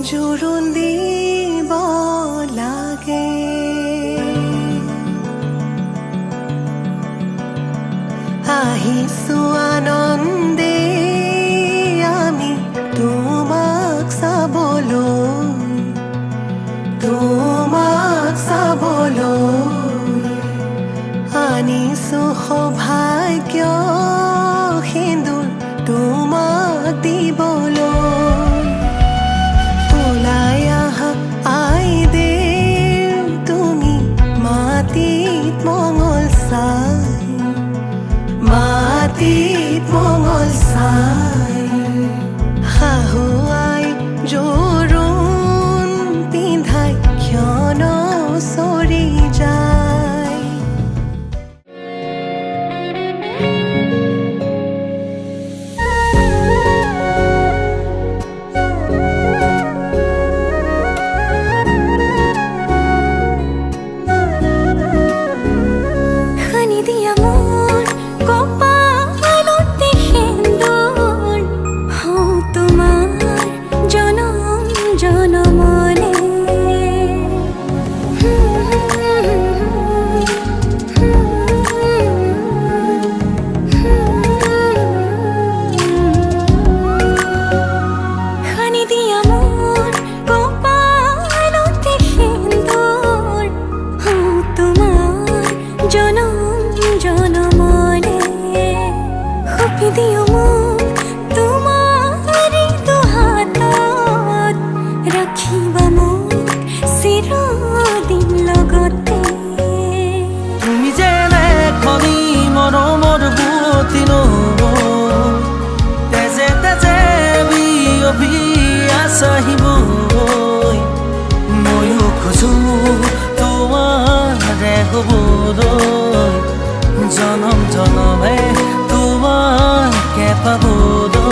জোৰোণ দিব লাগে আহিছো আনন্দে আমি তোমাক চাবলৈ আনিছো সৌভাগ্য সিন্দুৰ তোমাক দিবলৈ মঙ্গল চাই শাহুৱাই জোৰোণ পিন্ধাই ক্ষণ চৰি যায় খানি দিয়া মোৰ কপা ময়ো খোজো তোমাৰে হ'বলৈ জনম জনমে তোমাকে পাবলৈ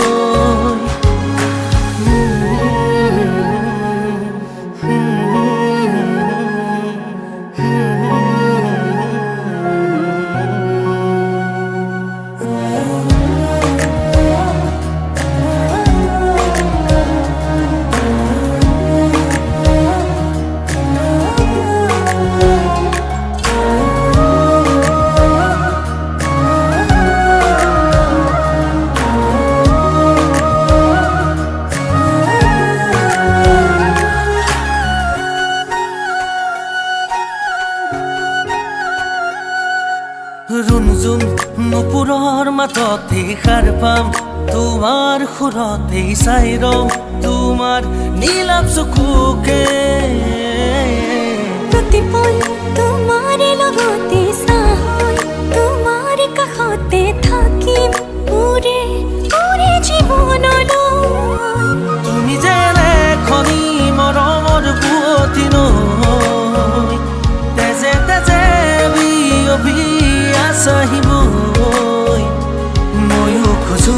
ৰুণজুন নুপুৰৰ মাততে সাৰ পাম তোমাৰ সুৰতে চাই ৰম তোমাৰ নীলাভ চকুকে প্ৰতিপল তোমাৰে লগতে চাই তোমাৰ কাষতে থাকিম ওৰে ওৰে জীৱনলৈ তুমি যেনে খনি মৰমৰ বুৱতী নৈ তেজে তেজে বিয়পি আহিবই ময়ো খোজো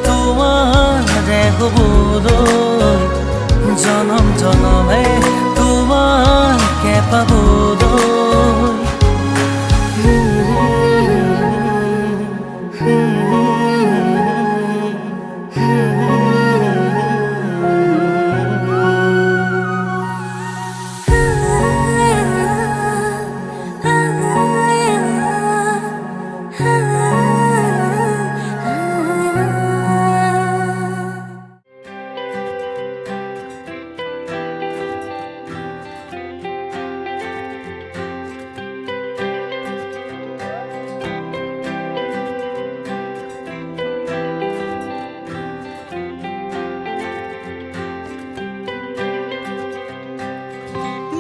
তোমাৰে হ'বলৈ জনম জনমে তোমাকে পাবলৈ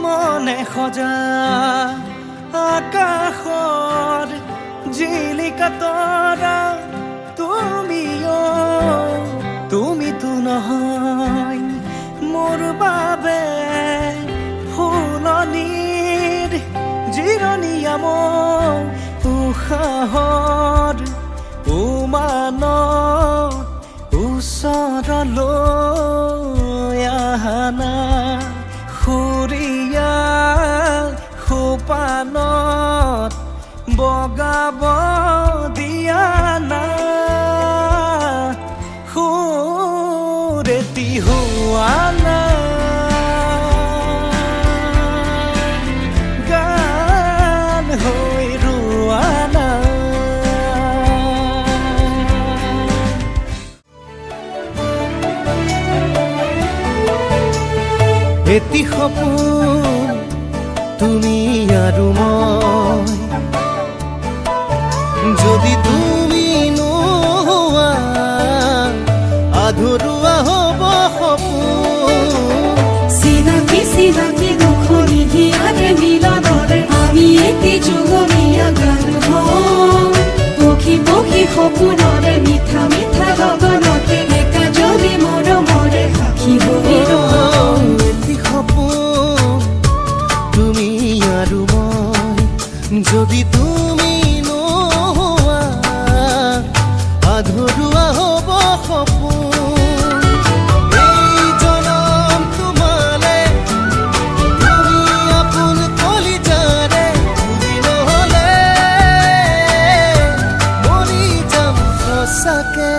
মনে সজা আকাশৰ জিলিকা তৰা তুমিতো নহয় মোৰ বাবে ফুলনিৰ জিৰণীয়া মোৰ উশাহৰ এটি সপোন তুমি আৰু মই, যদি তুমি নোহোৱা আধৰুৱা হ'ব সপোন। চিনাকি চিনাকি দুখনি হিয়াৰে মিলনৰে আমি এটি যুগমীয়া গান হওঁ। পক্ষী পক্ষী সপোনৰে মিঠা মিঠা লগনতে একা যদি মৰমৰে সাক্ষী হৈ ৰওঁ। এটি সপোন তুমি আৰু মই, যদি তুমি নোহোৱা আধৰুৱা হ'ব সপোন। এই জনম তোমালে তুমি আপোন কলিজাৰে, তুমি নহ'লে মৰি যাম সঁচাকে।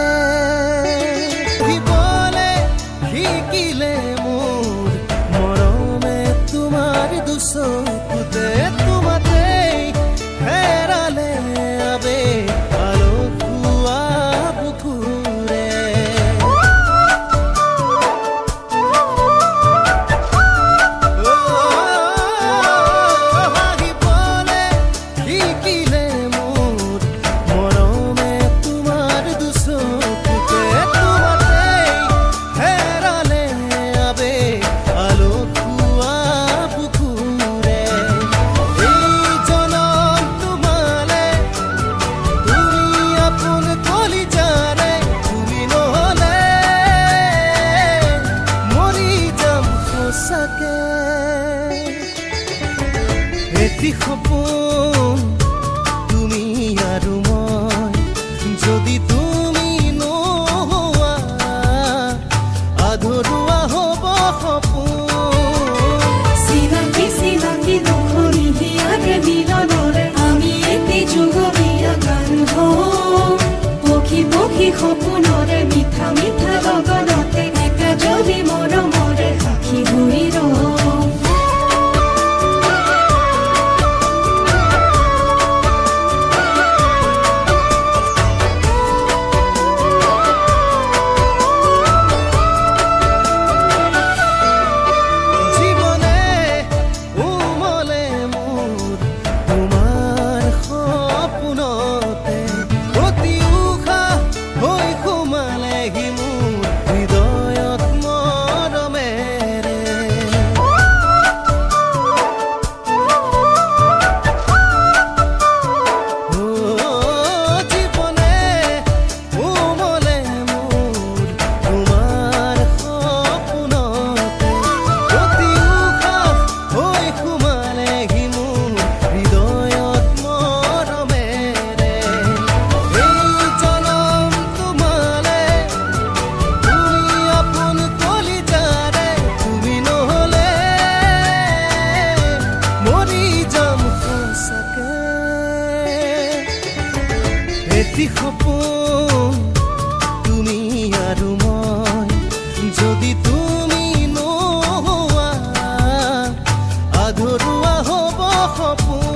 দিবলে শিকিলে মোৰ মৰমে তোমাৰ দুচকুতে, তোমাতেই হেৰালে আবেগ আলসুৱা বুকুৰে। হাঁহিবলে শিকিলে মোৰ মৰমে তোমাৰ দুচকুতে, তোমাতেই হেৰালে আবেগ আলসুৱা বুকুৰে। এই জনম তোমালে তুমি আপোন কলিজাৰে, তুমি নহ'লে মৰি যাম সঁচাকে। এটি সপোন তুমি আৰু মই, যদি তুমি নোহোৱা আধৰুৱা হ'ব সপোন। চিনাকি চিনাকি দুখনি হিয়াৰে মিলনৰে আমি এটি যুগমীয়া গান হওঁ। পক্ষী পক্ষী সপোনৰে মিঠা মিঠা লগনতে একা যদি মৰমৰে সাক্ষী হৈ ৰওঁ। জীৱনে উমলে মোৰ তোমাৰ সপোনতে, অতি উশাহ হৈ সোমালেহি মোৰ হৃদয়ত মৰমেৰে। জীৱনে উমলে মোৰ তোমাৰ সপোনতে, অতি উশাহ হৈ সোমালেহি মোৰ হৃদয়ত মৰমেৰে। এই জনম তোমালে তুমি আপোন কলিজাৰে, তুমি নহ'লে মৰি যাম সঁচাকে। এটি সপোন তুমি আৰু মই, যদি তুমি নোহোৱা আধৰুৱা হ'ব সপোন।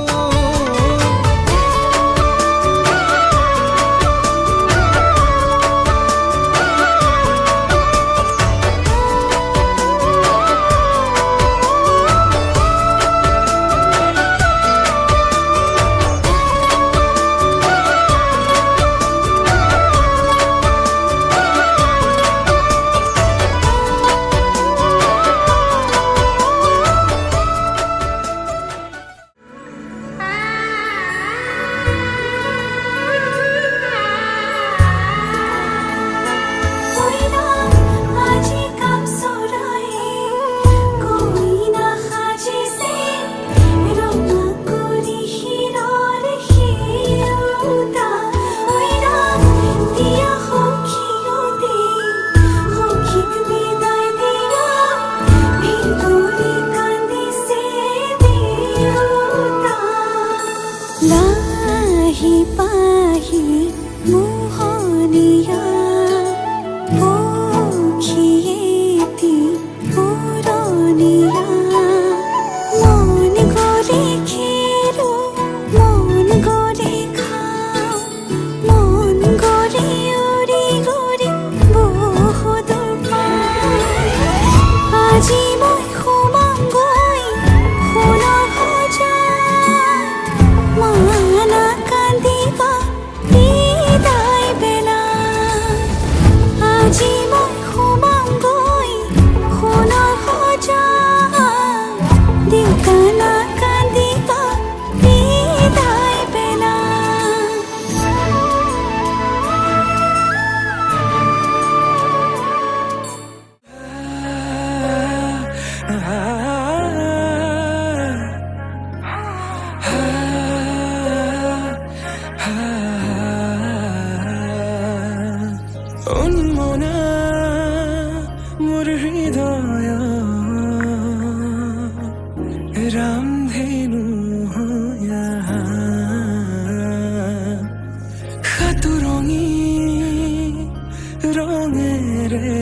ৰঙেৰে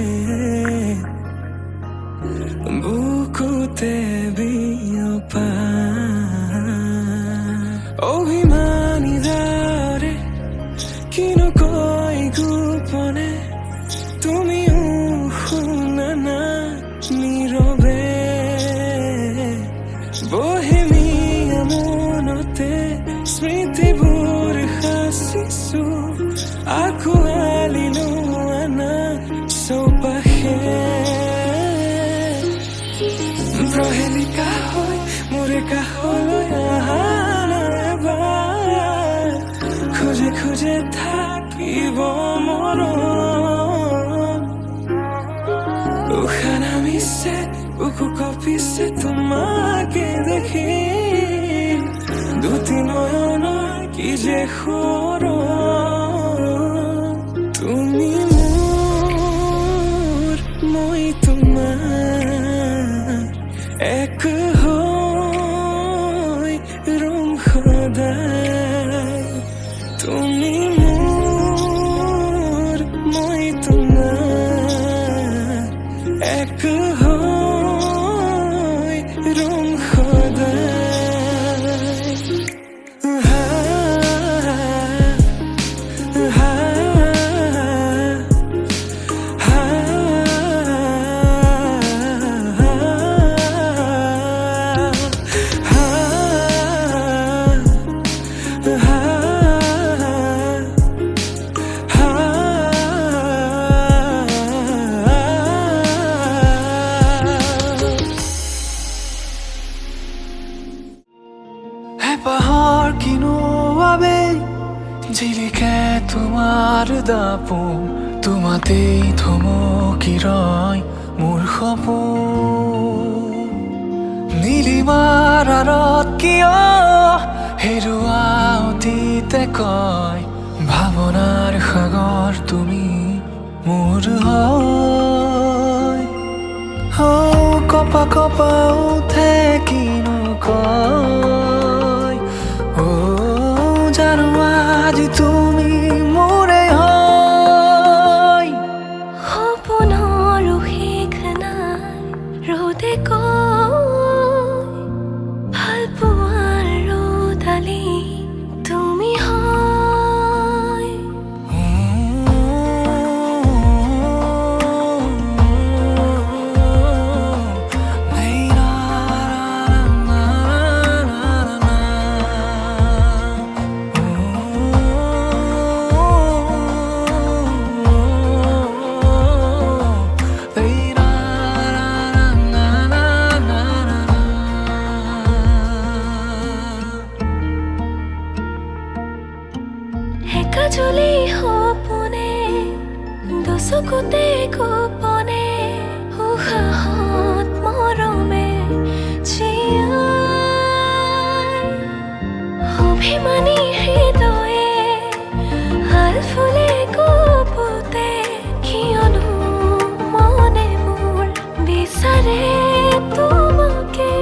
বুকুতে বিয়পা অভিমানী দৰে কিনো কৈ গোপনে তুমিও শুনা না নীৰৱে বহেমিয়া মনতে স্মৃতিবোৰ সাঁচিছো আঁকোৱালিলো আনা চৌপাশে প্ৰহেলিকা হৈ মোৰে কাষলৈ আহা নাইবাৰ খোজে খোজে থাকিব মৰম উশাহ নামিছে বুকু কঁপিছে তোমাকে দেখি দুটি নয়নৰ কি যে সৰম তুমি মোৰ মই তোমাৰ এক হৈ ৰম সদায় তুমি মোৰ মই তোমাৰ এক হৈ ৰম সদায় পাহাড় কিনো আবেগ জিলিকে তোমাৰ দাপোন তোমাতেই থমকি ৰয় মোৰ সপোন নীলিমাৰ আঁৰত কিয় হেৰুৱা অতীতে কয় ভাৱনাৰ সাগৰ তুমি মোৰ হয় কপা কপা উঠে কিনো কয় জানো আজি তুমি মোৰে হয় সপোনৰ শেষ নাই ৰ'দে কয় ভাল পোৱাৰ ৰ'দালি তুমি হয় একাজলি সপোনে দুচকুতে গোপনে উশাহত মৰমে জীয়াই অভিমানী হৃদয়ে হাল ফুলে কপোতে কিয়নো মনে মোৰ বিচাৰে তোমাকে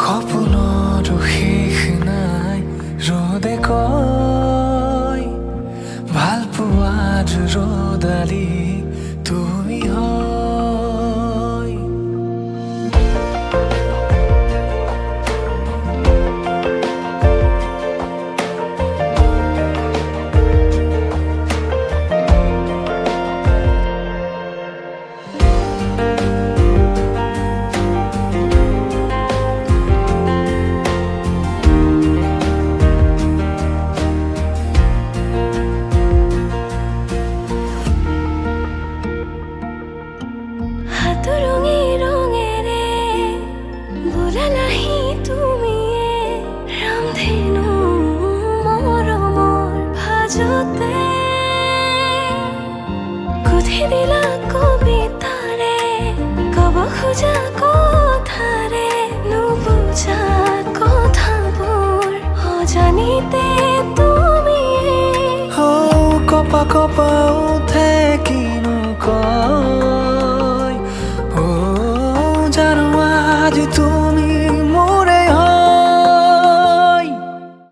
সপোনৰ শেষ নাই ৰ'দে কয় ভাল পোৱাৰ ৰ'দালি তুমি হয় হাতৰঙি ৰঙেৰে বুলালাহি তুমিয়ে ৰামধেনু মৰমৰ ভাজতে গুঠি দিলা কবিতাৰে কব খোজা কথাৰে নুবুজা কথাবোৰ অজানিতে তুমিয়ে কপা কপা উঠে কিনো কয় জানো আজি তুমি